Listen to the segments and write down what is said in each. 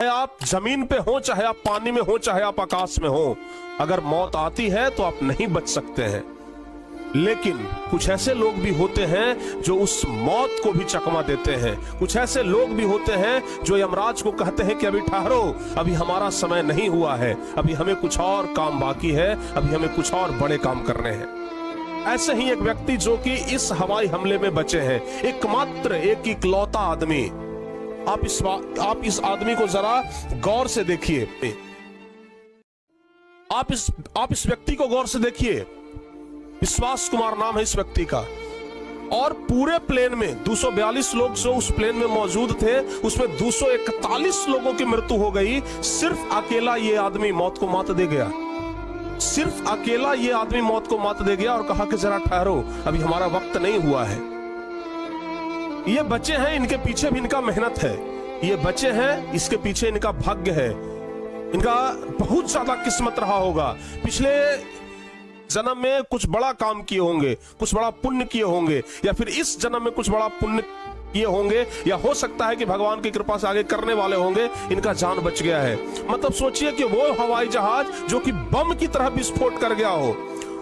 आप जमीन पे हो, चाहे आप पानी में हो, चाहे आप आकाश में हो, अगर मौत आती है तो आप नहीं बच सकते हैं। लेकिन कुछ ऐसे लोग भी होते हैं जो उस मौत को भी चकमा देते हैं। कुछ ऐसे लोग भी होते हैं जो यमराज को कहते हैं कि अभी ठहरो, अभी हमारा समय नहीं हुआ है, अभी हमें कुछ और काम बाकी है, अभी हमें कुछ और बड़े काम करने हैं। ऐसे ही एक व्यक्ति जो कि इस हवाई हमले में बचे हैं, एकमात्र एक इकलौता आदमी। आप इस आदमी को जरा गौर से देखिए। आप इस व्यक्ति को गौर से देखिए। विश्वास कुमार नाम है इस व्यक्ति का। और पूरे प्लेन में 242 लोग जो उस प्लेन में मौजूद थे, उसमें 241 लोगों की मृत्यु हो गई। सिर्फ अकेला ये आदमी मौत को मात दे गया। सिर्फ अकेला ये आदमी मौत को मात दे गया और कहा कि जरा ठहरो, अभी हमारा वक्त नहीं हुआ है। ये बच्चे हैं, इनके पीछे भी इनका मेहनत है। ये बच्चे हैं, इसके पीछे इनका भाग्य है। इनका बहुत ज्यादा किस्मत रहा होगा। पिछले जन्म में कुछ बड़ा काम किए होंगे, कुछ बड़ा पुण्य किए होंगे, या फिर इस जन्म में कुछ बड़ा पुण्य किए होंगे, या हो सकता है कि भगवान की कृपा से आगे करने वाले होंगे। इनका जान बच गया है। मतलब सोचिए कि वो हवाई जहाज जो कि बम की तरह विस्फोट कर गया हो,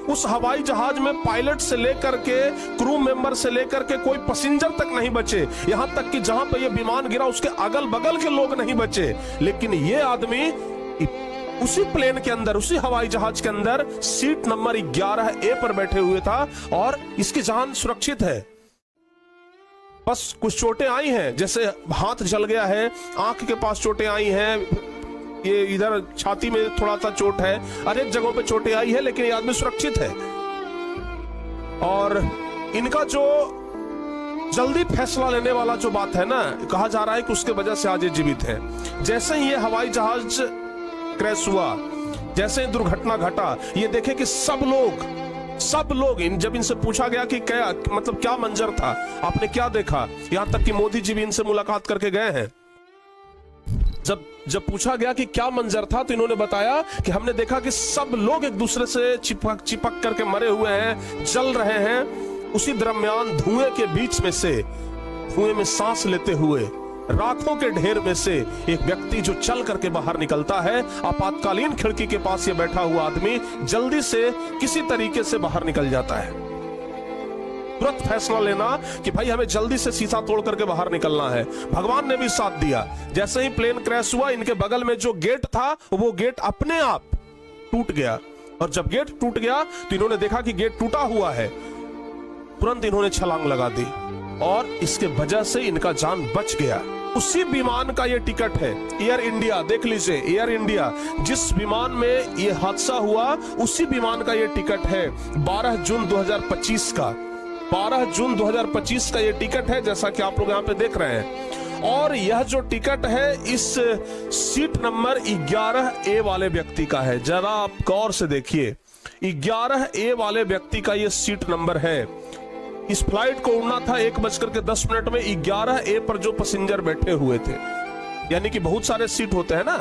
उस हवाई जहाज में पायलट से लेकर के क्रू मेंबर से लेकर के कोई पैसेंजर तक नहीं बचे। यहां तक कि जहां पर यह विमान गिरा उसके अगल बगल के लोग नहीं बचे। लेकिन ये आदमी उसी प्लेन के अंदर, उसी हवाई जहाज के अंदर सीट नंबर 11A पर बैठे हुए था और इसकी जान सुरक्षित है। बस कुछ चोटें आई हैं, जैसे हाथ जल गया है, आंख के पास चोटें आई हैं, ये इधर छाती में थोड़ा सा चोट है, अनेक जगहों पे चोटें आई है, लेकिन ये आदमी सुरक्षित है। और इनका जो जल्दी फैसला लेने वाला जो बात है ना, कहा जा रहा है कि उसके वजह से आज ये जीवित है। जैसे ही ये हवाई जहाज क्रैश हुआ, जैसे ही दुर्घटना घटा, ये देखे कि सब लोग जब इनसे पूछा गया कि क्या मतलब क्या मंजर था, आपने क्या देखा, यहां तक कि मोदी जी भी इनसे मुलाकात करके गए हैं। जब पूछा गया कि क्या मंजर था, तो इन्होंने बताया कि हमने देखा कि सब लोग एक दूसरे से चिपक करके मरे हुए हैं, जल रहे हैं। उसी दरमियान धुएं के बीच में से, धुएं में सांस लेते हुए राखों के ढेर में से एक व्यक्ति जो चल करके बाहर निकलता है। आपातकालीन खिड़की के पास ये बैठा हुआ आदमी जल्दी से किसी तरीके से बाहर निकल जाता है। तुरंत फैसला लेना कि भाई हमें जल्दी से शीशा तोड़ करके बाहर निकलना है। भगवान ने भी साथ दिया। जैसे ही प्लेन क्रैश हुआ, इनके बगल में जो गेट था वो गेट अपने आप टूट गया। और जब गेट टूट गया तो इन्होंने देखा कि गेट टूटा हुआ है। तुरंत इन्होंने छलांग लगा दी और इसके वजह से इनका जान बच गया। उसी विमान का ये टिकट है, एयर इंडिया, देख लीजिए, एयर इंडिया, जिस विमान में ये हादसा हुआ उसी विमान का ये टिकट है। 12 जून 2025 का 12 जून 2025 का ये टिकट है, जैसा कि आप लोग यहाँ पे देख रहे हैं। और यह जो टिकट है इस सीट नंबर 11A वाले व्यक्ति का है। जरा आप गौर से देखिए, 11A वाले व्यक्ति का ये सीट नंबर है। इस फ्लाइट को उड़ना था 1:10 में। 11A पर जो पैसेंजर बैठे हुए थे, यानी कि बहुत सारे सीट होते हैं ना।